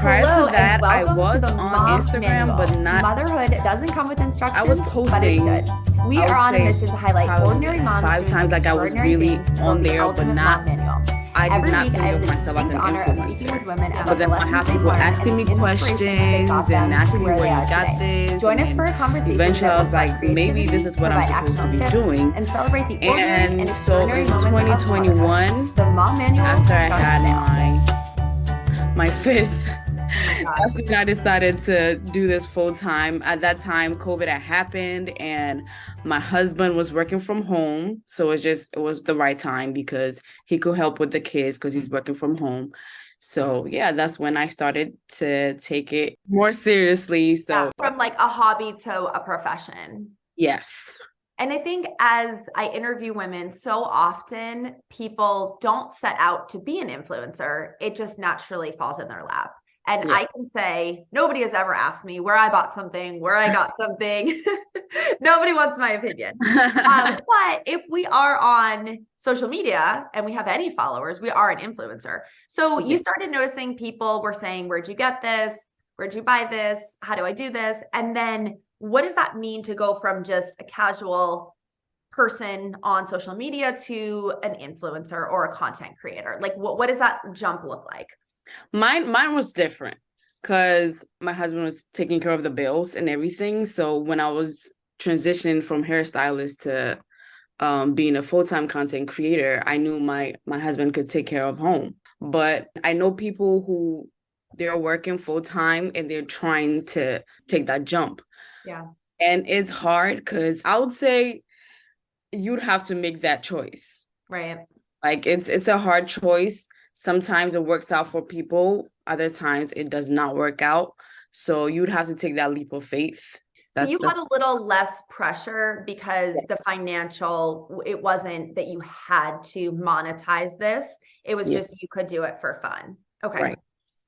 Prior to Hello that, and I welcome to was the on Mom Instagram, Manual. but not. Motherhood doesn't come with I was instructions, but it posting, should. We I are would on a say, mission to highlight probably ordinary moms five doing times. Like I was extraordinary really things to on build the there, but ultimate not. mom manual. I did Every not week, think I have of the myself as distinct an honor of speaking with influencer. women But about the then I lessons have they've people learned and asking the me inspiration that got questions and them to asking me where where they you are got today. this, Join and us for then a conversation eventually that I will was spark like, maybe this creativity, is what I'm provide supposed to actionable be tips, doing. and celebrate the ordinary and And so extraordinary in moments of motherhood. 2021, The Mom Manual after I starts had now. my fifth. Oh my gosh. That's when I decided to do this full time. At that time, COVID had happened and my husband was working from home. So it was the right time because he could help with the kids because he's working from home. So yeah, that's when I started to take it more seriously. Yeah, So from like a hobby to a profession. yes. And I think as I interview women, so often people don't set out to be an influencer. It just naturally falls in their lap. And Yeah. I can say, nobody has ever asked me where I bought something, where I got something. Nobody wants my opinion. But if we are on social media and we have any followers, we are an influencer. So you Yeah. started noticing people were saying, where'd you get this? Where'd you buy this? How do I do this? And then what does that mean to go from just a casual person on social media to an influencer or a content creator? Like what does that jump look like? Mine was different because my husband was taking care of the bills and everything. So when I was transitioning from hairstylist to being a full-time content creator, I knew my husband could take care of home. But I know people who they're working full-time and they're trying to take that jump. Yeah. And it's hard because I would say you'd have to make that choice. Right. Like it's a hard choice. Sometimes it works out for people, other times it does not work out. So you'd have to take that leap of faith. So That's you the had a little less pressure because the financial, it wasn't that you had to monetize this. It was yeah, just you could do it for fun. Okay. right.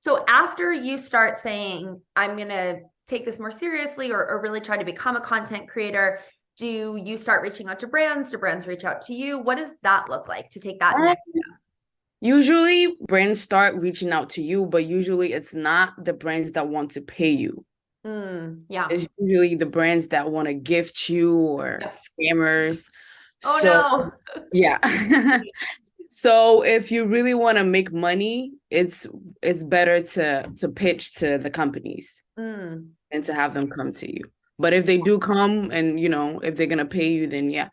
So after you start saying, I'm going to take this more seriously or really try to become a content creator, do you start reaching out to brands? Do brands reach out to you? What does that look like to take that Um, next Usually brands start reaching out to you, but usually it's not the brands that want to pay you. step? Yeah. It's usually the brands that want to gift you or Yep. scammers. Oh So no. yeah. So if you really want to make money, it's better to pitch to the companies and to have them come to you. But if they do come and if they're gonna pay you, then yeah.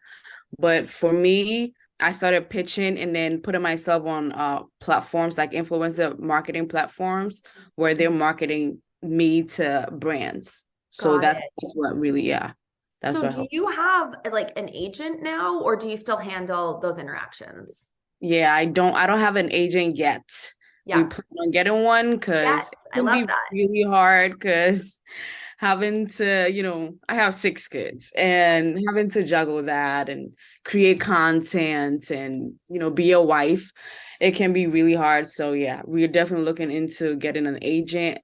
But for me, I started pitching and then putting myself on platforms like influencer marketing platforms where they're marketing me to brands. So Got that's, it. that's what really, yeah, that's So what do helped. you have like an agent now, or do you still handle those interactions? Yeah, I don't have an agent yet. We Yeah. plan on getting one Yes. because it I can love be that. really hard because having to, I have six kids and having to juggle that and create content and, be a wife, it can be really hard. So yeah, we're definitely looking into getting an agent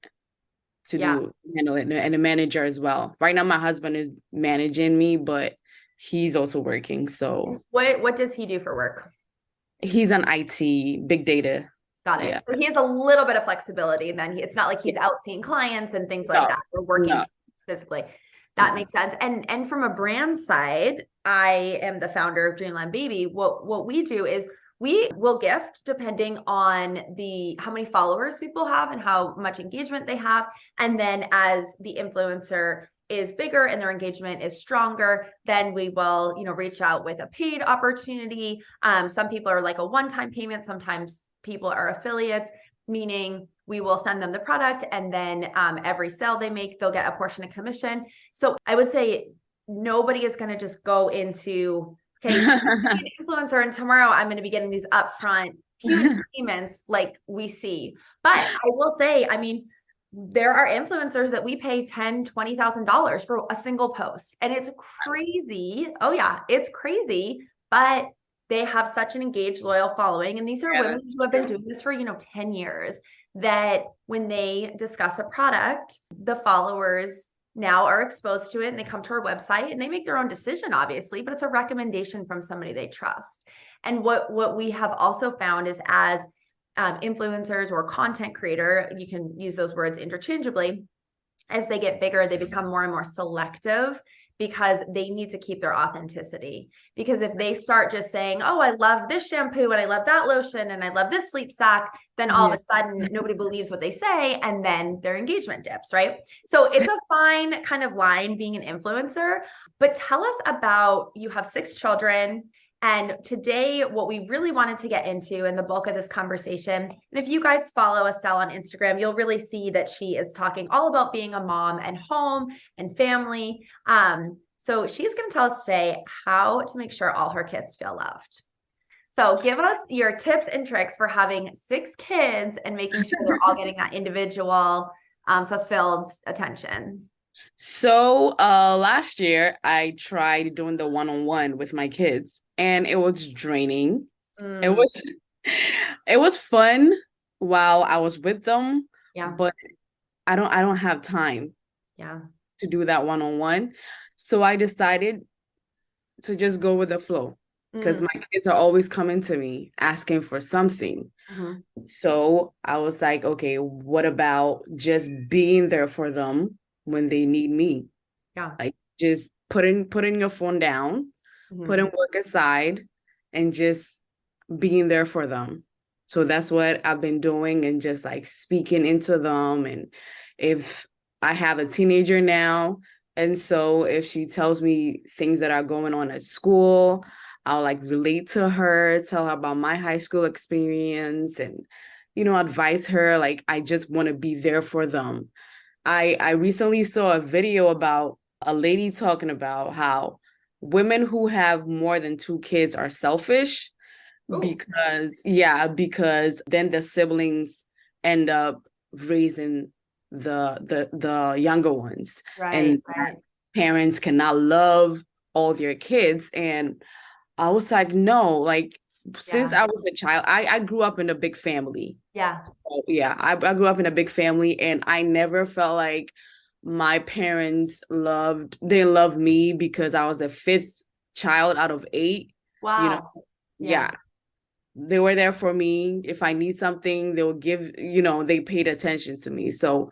to Yeah. handle it and a manager as well. Right now, my husband is managing me, but he's also working. So What does he do for work? he's on IT, big data. Got it. Yeah. So he has a little bit of flexibility. Then it's not like Yeah. he's out seeing clients and things like No, that. We're working no, physically. That no. makes sense. And from a brand side, I am the founder of Dreamland Baby. What we do is we will gift depending on the how many followers people have and how much engagement they have. And then as the influencer is bigger and their engagement is stronger, then we will, reach out with a paid opportunity. Some people are like a one-time payment. Sometimes people are affiliates, meaning we will send them the product and then every sale they make, they'll get a portion of commission. So I would say nobody is going to just go into, okay, be an influencer and tomorrow I'm going to be getting these upfront huge payments like we see. But I will say, I mean, there are influencers that we pay $10,000-$20,000 for a single post. And it's crazy. Oh yeah, it's crazy. But they have such an engaged, loyal following. And these are Yeah, women that's who have been true. doing this for, 10 years, that when they discuss a product, the followers now are exposed to it and they come to our website and they make their own decision, obviously, but it's a recommendation from somebody they trust. And what we have also found is as influencers or content creator, you can use those words interchangeably, as they get bigger, they become more and more selective because they need to keep their authenticity. Because if they start just saying, oh, I love this shampoo and I love that lotion and I love this sleep sack, then all of a sudden nobody believes what they say and then their engagement dips, right? So it's a fine kind of line being an influencer. But tell us about, you have 6 children. And today, what we really wanted to get into in the bulk of this conversation, and if you guys follow Estelle on Instagram, you'll really see that she is talking all about being a mom and home and family. So she's going to tell us today how to make sure all her kids feel loved. So give us your tips and tricks for having 6 kids and making sure they're all getting that individual, fulfilled attention. So last year I tried doing the one-on-one with my kids and it was draining. It was fun while I was with them, but I don't have time to do that one-on-one. So I decided to just go with the flow because my kids are always coming to me asking for something. So I was like, okay, what about just being there for them when they need me? Like just putting your phone down, putting work aside, and just being there for them. So that's what I've been doing, and just like speaking into them. And if I have a teenager now, and so if she tells me things that are going on at school, I'll like relate to her, tell her about my high school experience, and advise her. Like, I just want to be there for them. I recently saw a video about a lady talking about how women who have more than 2 kids are selfish. Ooh. Because then the siblings end up raising the younger ones, and parents cannot love all their kids. And I was like, no, like, since I was a child, I grew up in a big family. I grew up in a big family, and I never felt like my parents didn't love me because I was the 5th child out of 8. Wow. They were there for me. If I need something, they will give, they paid attention to me. So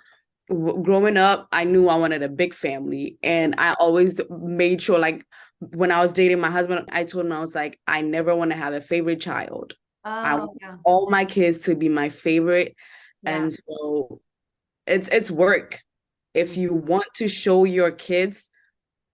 growing up, I knew I wanted a big family, and I always made sure, like, when I was dating my husband, I told him, I was like, I never want to have a favorite child. I want all my kids to be my favorite. And so it's work. If you want to show your kids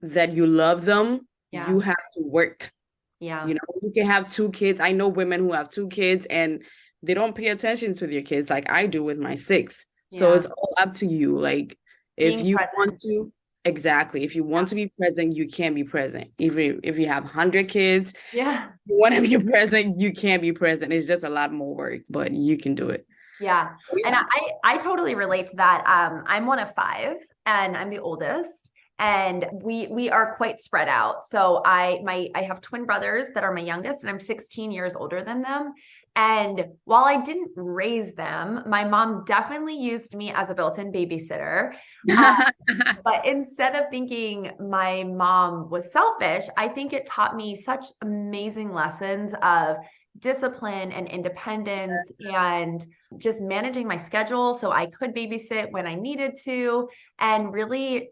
that you love them, you have to work. You can have 2 kids. I know women who have 2 kids and they don't pay attention to their kids like I do with my 6. So it's all up to you. Like, if you want to, if you want to be present, you can be present. Even if you have 100 kids, you want to be present, you can be present. It's just a lot more work, but you can do it. And I totally relate to that. I'm one of 5 and I'm the oldest, and we are quite spread out. So I have twin brothers that are my youngest, and I'm 16 years older than them. And while I didn't raise them, my mom definitely used me as a built-in babysitter. But instead of thinking my mom was selfish, I think it taught me such amazing lessons of discipline and independence and just managing my schedule so I could babysit when I needed to, and really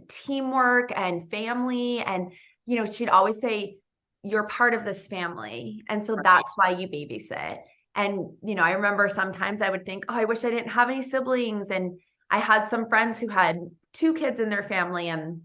teamwork and family. And, she'd always say, you're part of this family. And so that's why you babysit. And, I remember sometimes I would think, oh, I wish I didn't have any siblings. And I had some friends who had 2 kids in their family. And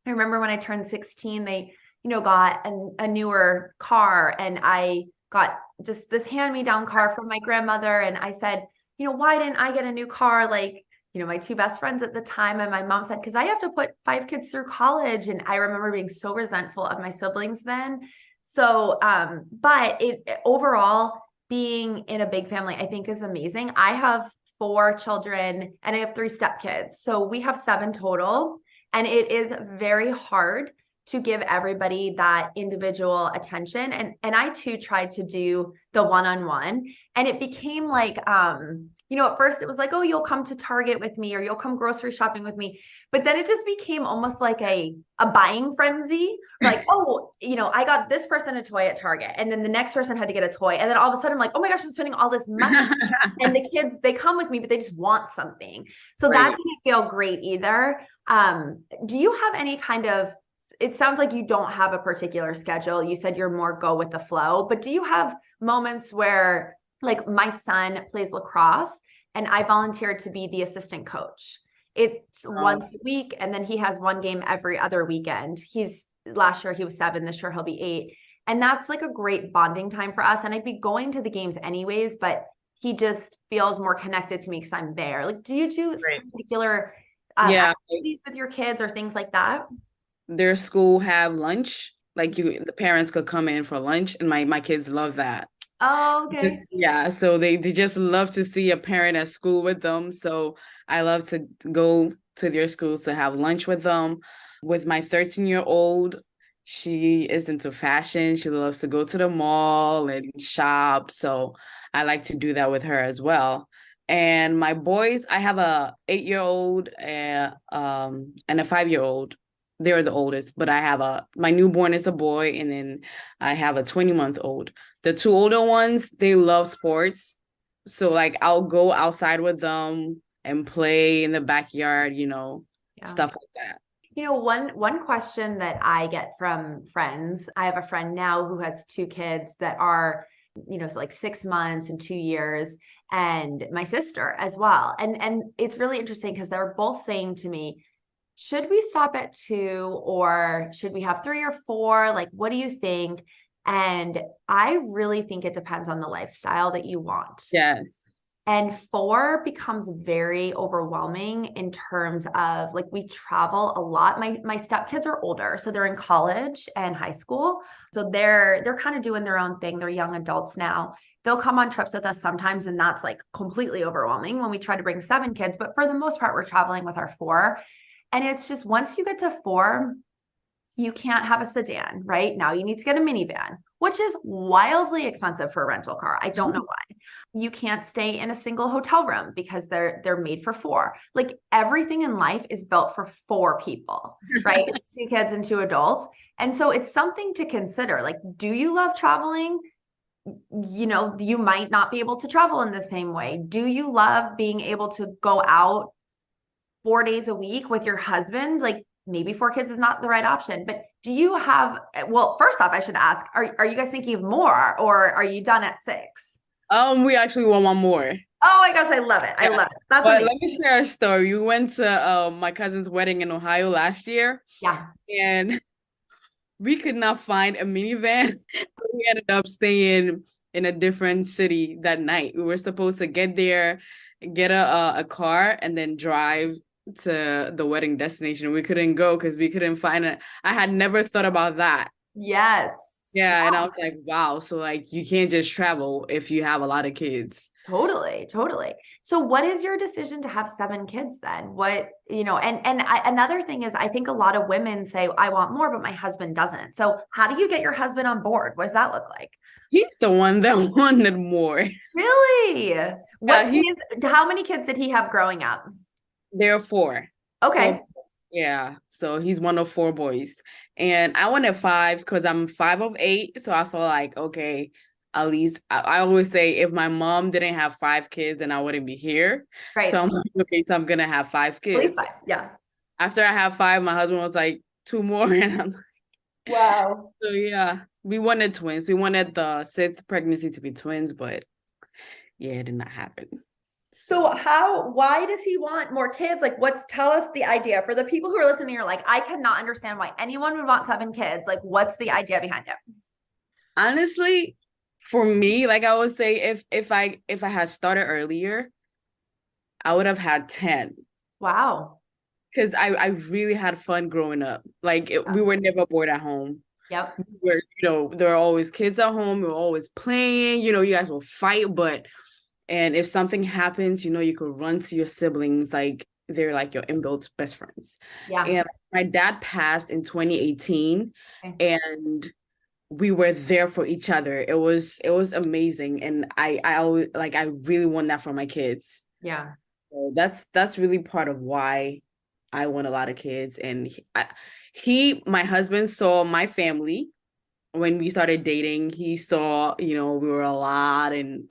I remember when I turned 16, they, got a newer car, and I got just this hand-me-down car from my grandmother. And I said, why didn't I get a new car? Like, my 2 best friends at the time. And my mom said, because I have to put 5 kids through college. And I remember being so resentful of my siblings then. So, but overall, being in a big family, I think, is amazing. I have 4 children and I have 3 stepkids. So we have 7 total. And it is very hard to give everybody that individual attention. And I too tried to do the one-on-one, and it became like, at first it was like, oh, you'll come to Target with me, or you'll come grocery shopping with me. But then it just became almost like a buying frenzy, like, oh, I got this person a toy at Target, and then the next person had to get a toy. And then all of a sudden I'm like, oh my gosh, I'm spending all this money. And the kids, they come with me, but they just want something. So that Right. didn't feel great either. Do you have any kind of, it sounds like you don't have a particular schedule. You said you're more go with the flow, but do you have moments where, like, my son plays lacrosse and I volunteered to be the assistant coach? It's once a week, and then he has one game every other weekend. Last year he was 7, this year he'll be 8. And that's like a great bonding time for us. And I'd be going to the games anyways, but he just feels more connected to me because I'm there. Like, do you do particular activities with your kids or things like that? Their school have lunch. Like the parents could come in for lunch, and my kids love that. Oh, okay. Yeah, so they just love to see a parent at school with them. So I love to go to their schools to have lunch with them. With my 13-year-old, she is into fashion. She loves to go to the mall and shop. So I like to do that with her as well. And my boys, I have a 8-year-old and a 5-year-old. They're the oldest, but I have my newborn is a boy, and then I have a 20-month-old. The 2 older ones, they love sports. So like I'll go outside with them and play in the backyard, stuff like that. One question that I get from friends, I have a friend now who has 2 kids that are, so like 6 months and 2 years, and my sister as well. And it's really interesting because they're both saying to me, should we stop at 2 or should we have 3 or 4? Like, what do you think? And I really think it depends on the lifestyle that you want. Yes. And 4 becomes very overwhelming in terms of, like, we travel a lot. My stepkids are older, so they're in college and high school. So they're kind of doing their own thing. They're young adults now. They'll come on trips with us sometimes, and that's like completely overwhelming when we try to bring 7 kids. But for the most part, we're traveling with our 4. And it's just, once you get to 4, you can't have a sedan, right? Now you need to get a minivan, which is wildly expensive for a rental car. I don't know why. You can't stay in a single hotel room because they're made for 4. Like, everything in life is built for 4 people, right? It's 2 kids and 2 adults. And so it's something to consider. Like, do you love traveling? You might not be able to travel in the same way. Do you love being able to go out 4 days a week with your husband? Like, maybe 4 kids is not the right option, but do you have, well, first off, I should ask, are you guys thinking of more, or are you done at 6? We actually want one more. Oh my gosh, I love it. I love it. That's amazing. Let me share a story. We went to my cousin's wedding in Ohio last year. Yeah. And we could not find a minivan. So we ended up staying in a different city that night. We were supposed to get there, get a car, and then drive to the wedding destination. We couldn't go because we couldn't find it. I had never thought about that. Yes. Yeah, and I was like, wow. So like you can't just travel if you have a lot of kids. Totally. So what is your decision to have 7 kids then? Another thing is, I think a lot of women say, I want more, but my husband doesn't. So how do you get your husband on board? What does that look like? He's the one that wanted more. Really? How many kids did he have growing up? There are 4. Okay. 4. Yeah. So he's one of 4 boys. And I wanted 5 because I'm 5 of 8. So I felt like, okay, at least I always say if my mom didn't have 5 kids, then I wouldn't be here. Right. So I'm like, okay, so I'm going to have 5 kids. At least 5. Yeah. After I have 5, my husband was like, 2 more. And I'm like, wow. So yeah, we wanted twins. We wanted the 6th pregnancy to be twins, but yeah, it did not happen. So why does he want more kids? Like, tell us the idea for the people who are listening. You're like, I cannot understand why anyone would want 7 kids. Like, what's the idea behind it? Honestly, for me, like I would say, if I had started earlier, I would have had 10. Wow. Because I really had fun growing up. Like we were never bored at home. Yep. We were, there were always kids at home. We were always playing. You guys will fight, and if something happens, you could run to your siblings like they're like your inbuilt best friends. Yeah. And my dad passed in 2018, and we were there for each other. It was amazing, and I always I really want that for my kids. Yeah. So that's really part of why I want a lot of kids. And my husband saw my family when we started dating. He saw, we were a lot, and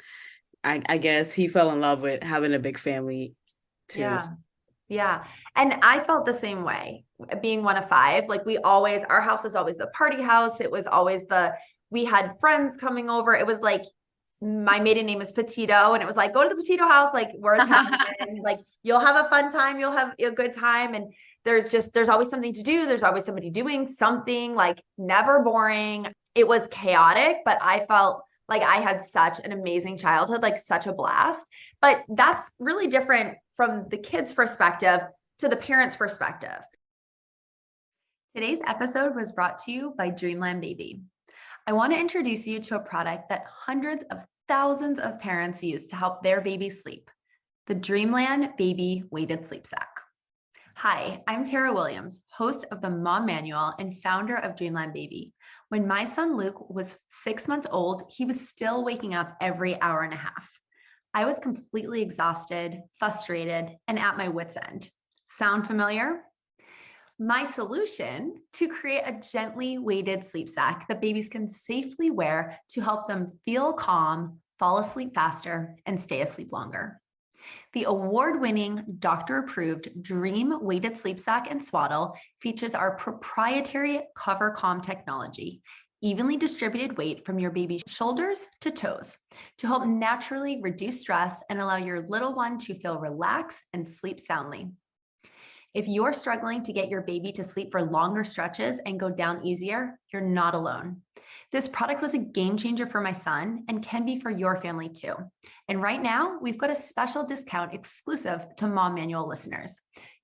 I guess he fell in love with having a big family too. Yeah. Yeah. And I felt the same way being one of five. Like our house was always the party house. It was always we had friends coming over. It was like, my maiden name is Petito. And it was like, go to the Petito house. Like, we're Italian. Like, you'll have a fun time. You'll have a good time. And there's always something to do. There's always somebody doing something, like never boring. It was chaotic, but I felt like I had such an amazing childhood, like such a blast. But that's really different from the kid's perspective to the parent's perspective. Today's episode was brought to you by Dreamland Baby. I want to introduce you to a product that hundreds of thousands of parents use to help their baby sleep, the Dreamland Baby Weighted Sleep Sack. Hi, I'm Tara Williams, host of the Mom Manual and founder of Dreamland Baby. When my son Luke was 6 months old, he was still waking up every hour and a half. I was completely exhausted, frustrated, and at my wit's end. Sound familiar? My solution: to create a gently weighted sleep sack that babies can safely wear to help them feel calm, fall asleep faster, and stay asleep longer. The award-winning, doctor-approved Dream Weighted Sleep Sack and Swaddle features our proprietary Cover Calm technology, evenly distributed weight from your baby's shoulders to toes, to help naturally reduce stress and allow your little one to feel relaxed and sleep soundly. If you're struggling to get your baby to sleep for longer stretches and go down easier, you're not alone. This product was a game changer for my son and can be for your family too. And right now, we've got a special discount exclusive to Mom Manual listeners.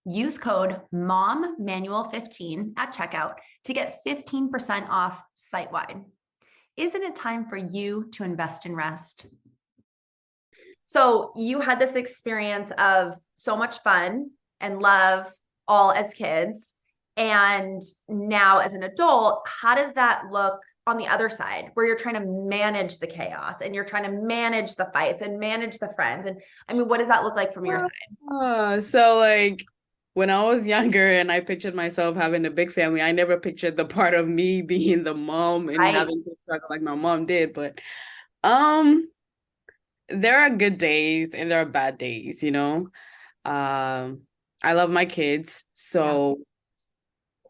Use code MOMMANUAL15 at checkout to get 15% off site-wide. Isn't it time for you to invest in rest? So you had this experience of so much fun and love all as kids. And now as an adult, how does that look on the other side, where you're trying to manage the chaos and you're trying to manage the fights and manage the friends? And I mean, what does that look like from your side? So like when I was younger and I pictured myself having a big family, I never pictured the part of me being the mom and having to struggle like my mom did. But there are good days and there are bad days, I love my kids. So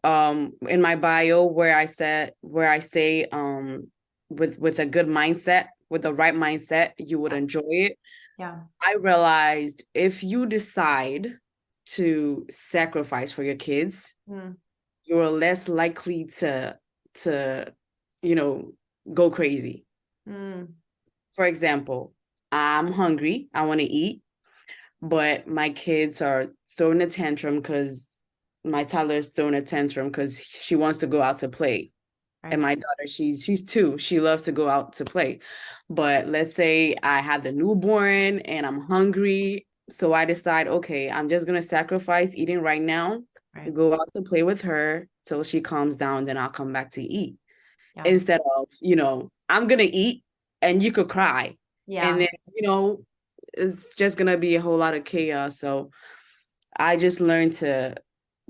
in my bio where I say with a good mindset, with the right mindset, you would enjoy it. Yeah. I realized if you decide to sacrifice for your kids, you're less likely to go crazy. For example, I'm hungry, I want to eat, but my kids are throwing a tantrum because my toddler is throwing a tantrum because she wants to go out to play. Right. And my daughter, she's 2. She loves to go out to play. But let's say I have the newborn and I'm hungry. So I decide, okay, I'm just going to sacrifice eating right now, go out to play with her till she calms down, then I'll come back to eat. Yeah. Instead of, I'm going to eat and you could cry. Yeah. And then, it's just going to be a whole lot of chaos. So I just learned to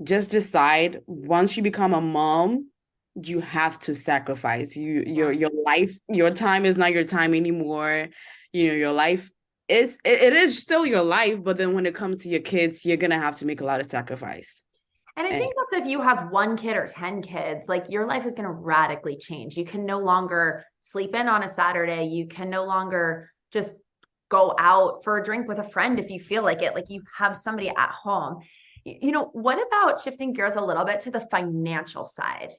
just decide, once you become a mom, you have to sacrifice. Your life, your time is not your time anymore. Your life it is still your life, but then when it comes to your kids, you're gonna have to make a lot of sacrifice. And I think that's if you have 1 kid or 10 kids, like your life is gonna radically change. You can no longer sleep in on a Saturday. You can no longer just go out for a drink with a friend if you feel like it. Like, you have somebody at home. What about shifting gears a little bit to the financial side?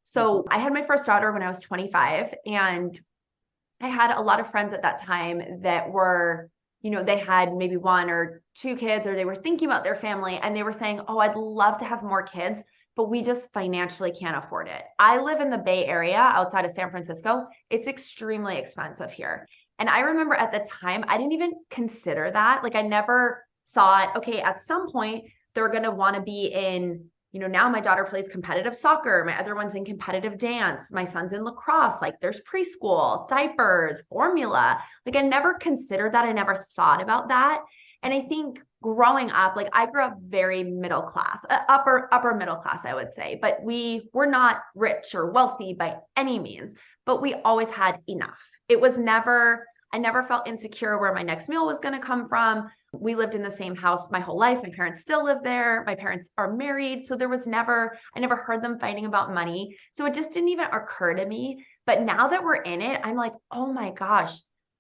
So I had my first daughter when I was 25, and I had a lot of friends at that time that were, they had maybe 1 or 2 kids, or they were thinking about their family, and they were saying, oh, I'd love to have more kids, but we just financially can't afford it. I live in the Bay Area outside of San Francisco. It's extremely expensive here. And I remember at the time, I didn't even consider that. Like, I never thought, okay, at some point they're going to want to be in, now my daughter plays competitive soccer. My other one's in competitive dance. My son's in lacrosse. Like, there's preschool, diapers, formula. Like, I never considered that. I never thought about that. And I think growing up, like I grew up very middle class, upper middle class, I would say, but we were not rich or wealthy by any means, but we always had enough. It was never, I never felt insecure where my next meal was going to come from. We lived in the same house my whole life. My parents still live there. My parents are married. So there was never, I never heard them fighting about money. So it just didn't even occur to me. But now that we're in it, I'm like, oh my gosh,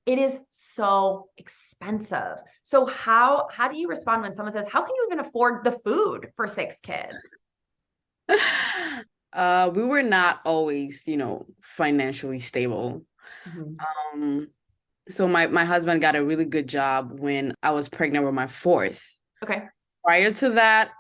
it is so expensive. So how do you respond when someone says, how can you even afford the food for 6 kids? We were not always, financially stable. So my husband got a really good job when I was pregnant with my 4th. Okay. Prior to that,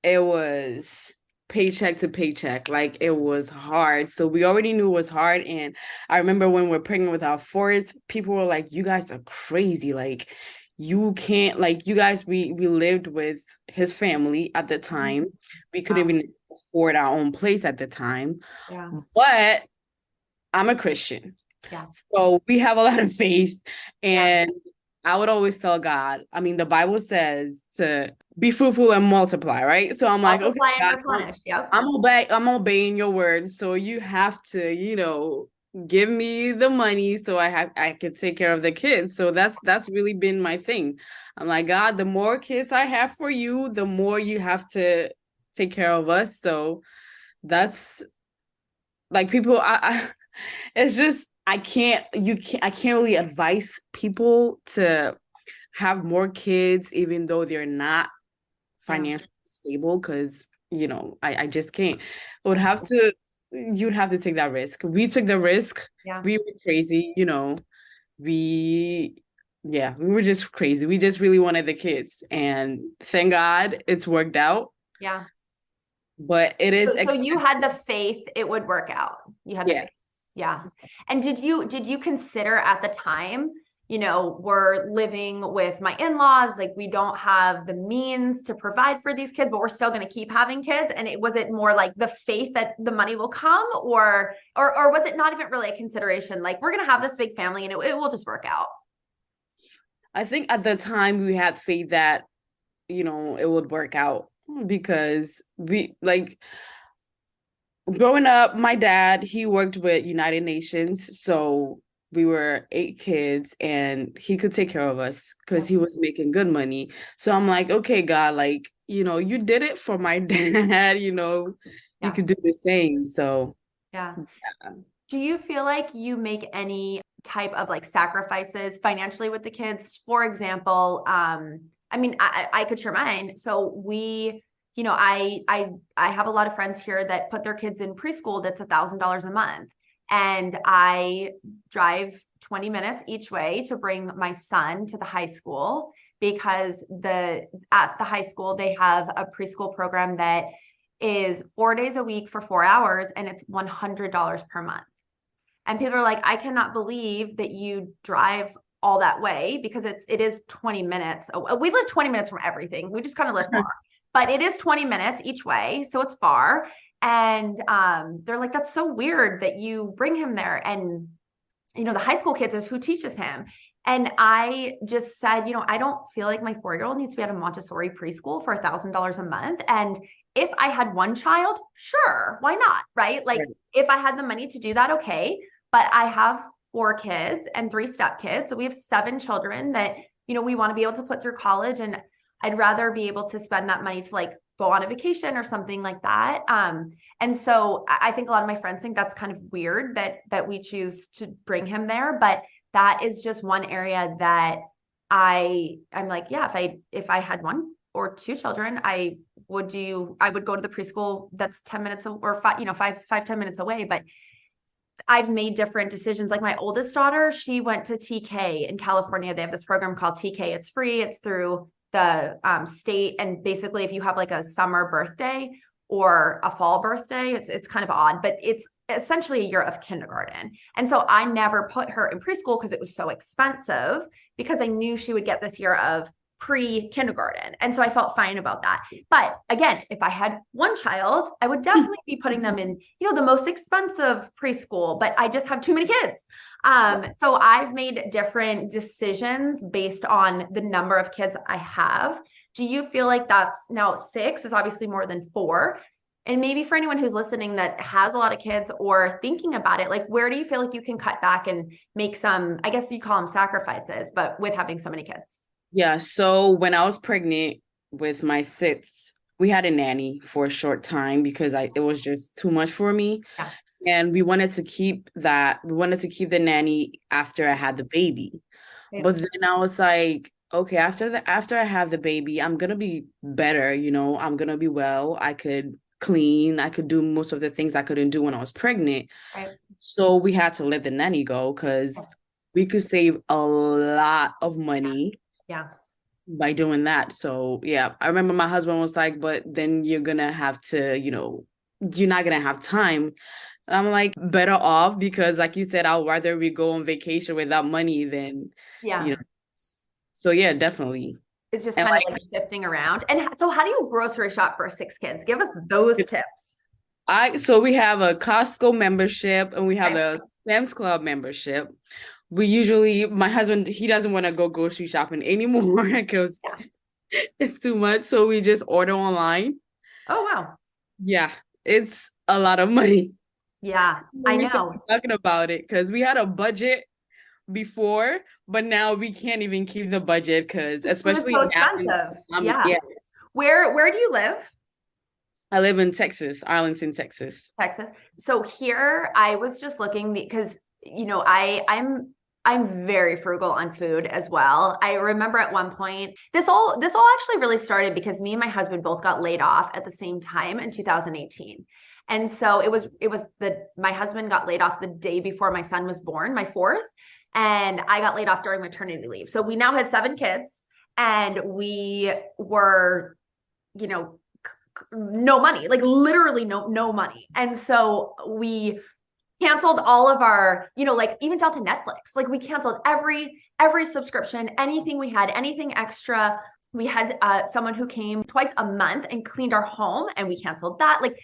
it was paycheck to paycheck. Like it was hard. So we already knew it was hard. And I remember when we were pregnant with our 4th, people were like, you guys are crazy. Like you can't, like you guys, we lived with his family at the time. We couldn't even afford our own place at the time. Yeah. But I'm a Christian. Yeah. So we have a lot of faith. And I would always tell God, I mean, the Bible says to be fruitful and multiply, right? So I'm like, okay, God, I'm obeying your word. So you have to, give me the money so I could take care of the kids. So that's really been my thing. I'm like, God, the more kids I have for you, the more you have to take care of us. So that's like people, it's just I can't really advise people to have more kids even though they're not financially stable, because I just can't. You'd have to take that risk. We took the risk. We were crazy, we were just crazy. We just really wanted the kids, and thank God it's worked out. But it is so you had the faith it would work out. You had the faith. And did you consider at the time, we're living with my in-laws, like we don't have the means to provide for these kids, but we're still going to keep having kids? And was it more like the faith that the money will come, or was it not even really a consideration? Like we're going to have this big family and it will just work out. I think at the time we had faith that, it would work out, because we like growing up, my dad, he worked with United Nations. So we were 8 kids and he could take care of us because he was making good money. So I'm like, okay, God, like, you did it for my dad, you could do the same. So do you feel like you make any type of like sacrifices financially with the kids? For example, I mean, I could share mine. So we, I have a lot of friends here that put their kids in preschool that's $1,000 a month. And I drive 20 minutes each way to bring my son to the high school, because at the high school, they have a preschool program that is 4 days a week for 4 hours, and it's $100 per month. And people are like, I cannot believe that you drive all that way, because it is 20 minutes. We live 20 minutes from everything. We just kind of live far, but it is 20 minutes each way. So it's far. And they're like, that's so weird that you bring him there. And, the high school kids is who teaches him. And I just said, I don't feel like my 4-year-old needs to be at a Montessori preschool for $1,000 a month. And if I had one child, sure, why not? Right? Like if I had the money to do that, okay. But I have 4 kids and 3 stepkids. So we have 7 children that, we want to be able to put through college. And I'd rather be able to spend that money to like go on a vacation or something like that. And so I think a lot of my friends think that's kind of weird that we choose to bring him there. But that is just one area that I'm like, yeah, if I had 1 or 2 children, I would go to the preschool that's 10 minutes or 5-10 minutes away. But I've made different decisions. Like my oldest daughter, she went to TK in California. They have this program called TK. It's free. It's through the state. And basically if you have like a summer birthday or a fall birthday, it's kind of odd, but it's essentially a year of kindergarten. And so I never put her in preschool because it was so expensive, because I knew she would get this year of pre-kindergarten. And so I felt fine about that. But again, if I had one child, I would definitely be putting them in, the most expensive preschool, but I just have too many kids. So I've made different decisions based on the number of kids I have. Do you feel like that's now 6 is obviously more than 4? And maybe for anyone who's listening that has a lot of kids or thinking about it, like where do you feel like you can cut back and make some, I guess you call them sacrifices, but with having so many kids? Yeah. So when I was pregnant with my 6th, we had a nanny for a short time because it was just too much for me. Yeah. And we wanted to keep the nanny after I had the baby. Yeah. But then I was like, okay, after I have the baby, I'm gonna be better, I'm gonna be well. I could clean, I could do most of the things I couldn't do when I was pregnant. Right. So we had to let the nanny go because we could save a lot of money. Yeah. By doing that. So yeah, I remember my husband was like, but then you're gonna have to, you're not gonna have time. I'm like, better off, because like you said, I'd rather we go on vacation without money than, So yeah, definitely. It's just kind of like shifting around. And so how do you grocery shop for 6 kids? Give us those tips. So we have a Costco membership and we have a Sam's Club membership. My husband, he doesn't want to go grocery shopping anymore because it's too much. So we just order online. Oh, wow. Yeah, it's a lot of money. Yeah, I know. Talking about it because we had a budget before, but now we can't even keep the budget because especially it's so expensive. Yeah. Where do you live? I live in Texas, Arlington, Texas. So here I was just looking because I'm very frugal on food as well. I remember at one point, this all actually really started because me and my husband both got laid off at the same time in 2018. And so my husband got laid off the day before my son was born, my 4th, and I got laid off during maternity leave. So we now had 7 kids and we were, no money, like literally no money. And so we canceled all of our, even down to Netflix. Like we canceled every subscription, anything we had, anything extra. We had someone who came twice a month and cleaned our home, and we canceled that. Like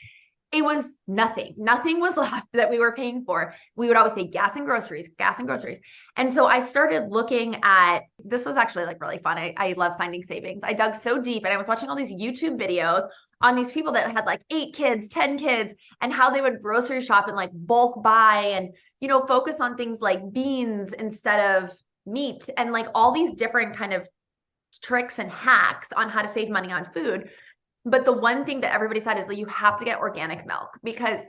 it was nothing. Nothing was left that we were paying for. We would always say gas and groceries. And so I started looking at, this was actually like really fun. I love finding savings. I dug so deep and I was watching all these YouTube videos on these people that had like 8 kids, 10 kids, and how they would grocery shop and like bulk buy and, focus on things like beans instead of meat and like all these different kind of tricks and hacks on how to save money on food. But the one thing that everybody said is that you have to get organic milk because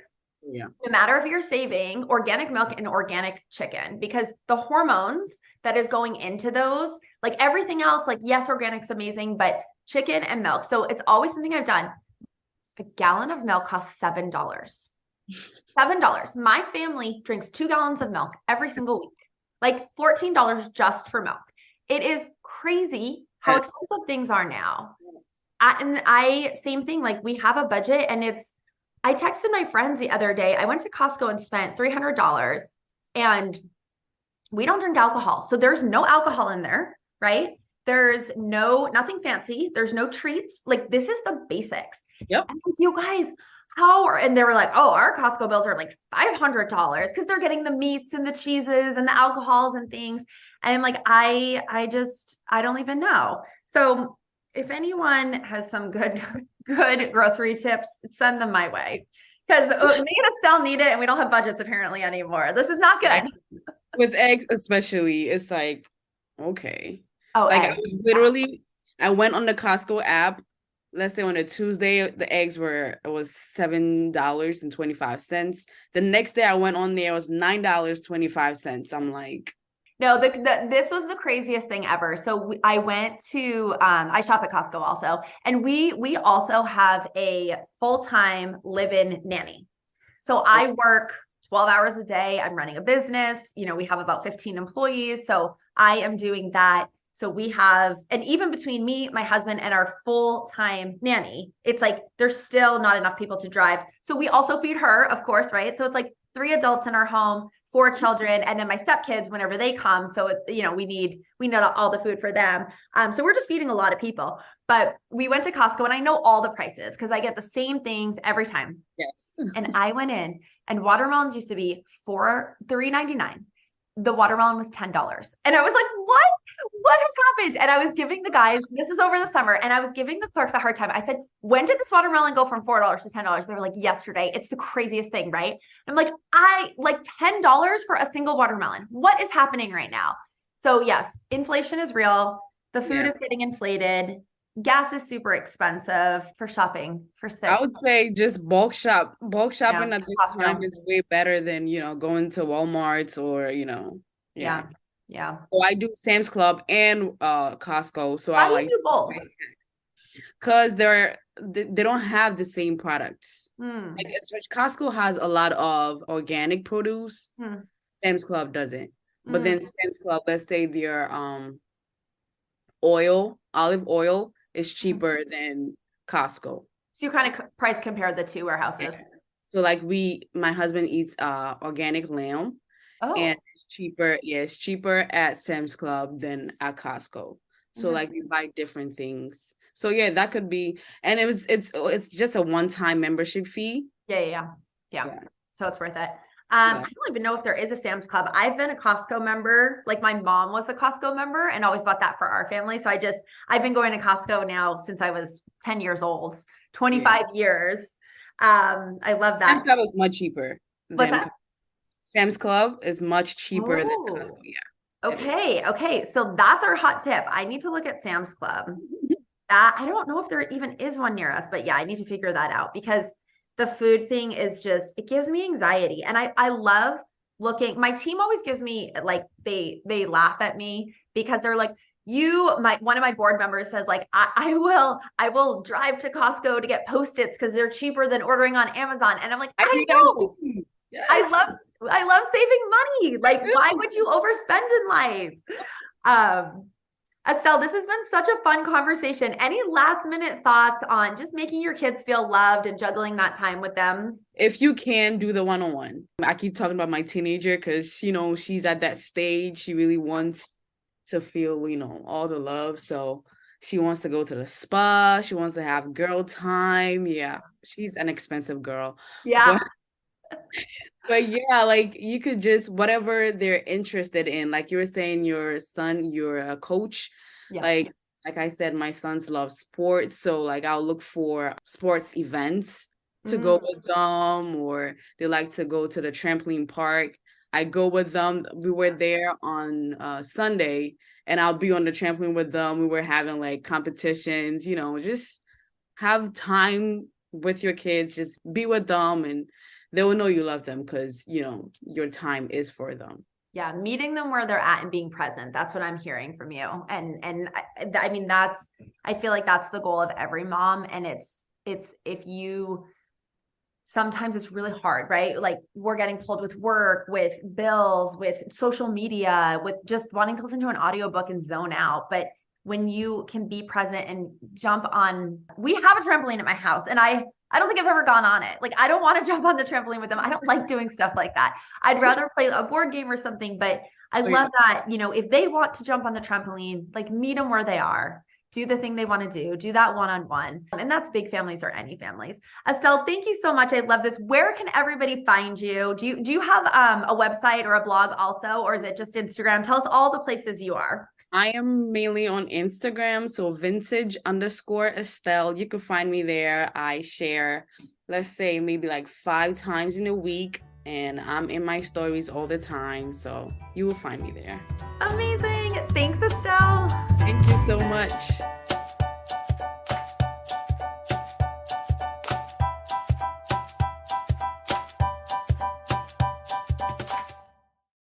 no matter if you're saving organic milk and organic chicken, because the hormones that is going into those, like everything else, like yes, organic's amazing, but chicken and milk. So it's always something I've done. A gallon of milk costs $7. $7. My family drinks 2 gallons of milk every single week, like $14 just for milk. It is crazy how expensive things are now. Same thing, like we have a budget and I texted my friends the other day. I went to Costco and spent $300 and we don't drink alcohol. So there's no alcohol in there, right? There's nothing fancy. There's no treats. Like this is the basics. Yep. And like, you guys, and they were like, oh, our Costco bills are like $500 because they're getting the meats and the cheeses and the alcohols and things. And I'm like, I don't even know. So if anyone has some good grocery tips, send them my way. Because me and Estelle need it and we don't have budgets apparently anymore. This is not good. With eggs especially, it's like, okay. Oh, like I went on the Costco app, let's say on a Tuesday, the eggs was $7.25. The next day I went on there, it was $9.25. I'm like, no, this was the craziest thing ever. So I went to, I shop at Costco also, and we also have a full-time live-in nanny. So I work 12 hours a day. I'm running a business. We have about 15 employees. So I am doing that. So we have, and even between me, my husband, and our full-time nanny, it's like, there's still not enough people to drive. So we also feed her, of course, right? So it's like 3 adults in our home, 4 children, and then my stepkids whenever they come. So, we need all the food for them. So we're just feeding a lot of people. But we went to Costco, and I know all the prices because I get the same things every time. Yes. And I went in, and watermelons used to be $3.99. The watermelon was $10. And I was like, what has happened? And I was giving the guys, this is over the summer, and I was giving the clerks a hard time. I said, when did this watermelon go from $4 to $10? They were like, yesterday. It's the craziest thing, right? I'm like, $10 for a single watermelon. What is happening right now? So yes, inflation is real. The food is getting inflated. Gas is super expensive for shopping for 6. I would say just bulk shopping at this time is way better than, going to Walmart's or, Yeah. So I do Sam's Club and Costco. So Why do you do both? Because they don't have the same products. Like, Costco has a lot of organic produce. Sam's Club doesn't. But then Sam's Club, let's say their olive oil is cheaper than Costco. So you kind of price compare the two warehouses. Yeah. So like my husband eats organic lamb. And it's cheaper at Sam's Club than at Costco. So like we buy different things. So yeah, that could be, and it's just a one-time membership fee. Yeah. So it's worth it. I don't even know if there is a Sam's Club. I've been a Costco member. Like my mom was a Costco member and always bought that for our family. So I've been going to Costco now since I was 10 years old, 25 years. I love that. Sam's Club is much cheaper. What's that? Sam's Club is much cheaper than Costco. Yeah. Okay. So that's our hot tip. I need to look at Sam's Club. I don't know if there even is one near us, but yeah, I need to figure that out because the food thing is just, it gives me anxiety. And I love looking, my team always gives me like, they laugh at me because they're like, one of my board members says like, I will drive to Costco to get Post-its because they're cheaper than ordering on Amazon. And I'm like, I know. Yes. I love saving money. Like, why would you overspend in life? Estelle, this has been such a fun conversation. Any last minute thoughts on just making your kids feel loved and juggling that time with them? If you can, do the one-on-one. I keep talking about my teenager because, she's at that stage. She really wants to feel, all the love. So she wants to go to the spa. She wants to have girl time. Yeah, she's an expensive girl. Yeah. But yeah, like you could just whatever they're interested in. Like you were saying, your son, you're a coach. Yeah. Like I said, my sons love sports. So like I'll look for sports events to go with them, or they like to go to the trampoline park. I go with them. We were there on Sunday and I'll be on the trampoline with them. We were having like competitions, just have time with your kids, just be with them and they will know you love them because, your time is for them. Yeah. Meeting them where they're at and being present. That's what I'm hearing from you. And I mean, I feel like that's the goal of every mom. And sometimes it's really hard, right? Like we're getting pulled with work, with bills, with social media, with just wanting to listen to an audiobook and zone out. But when you can be present and jump on, we have a trampoline at my house and I don't think I've ever gone on it. Like, I don't want to jump on the trampoline with them. I don't like doing stuff like that. I'd rather play a board game or something, but I love that, if they want to jump on the trampoline, like meet them where they are, do the thing they want to do that one-on-one. And that's big families or any families. Estelle, thank you so much. I love this. Where can everybody find you? Do you have a website or a blog also, or is it just Instagram? Tell us all the places you are. I am mainly on Instagram, so vintage_Estelle. You can find me there. I share, let's say, maybe like 5 times in a week, and I'm in my stories all the time, so you will find me there. Amazing. Thanks, Estelle. Thank you so much.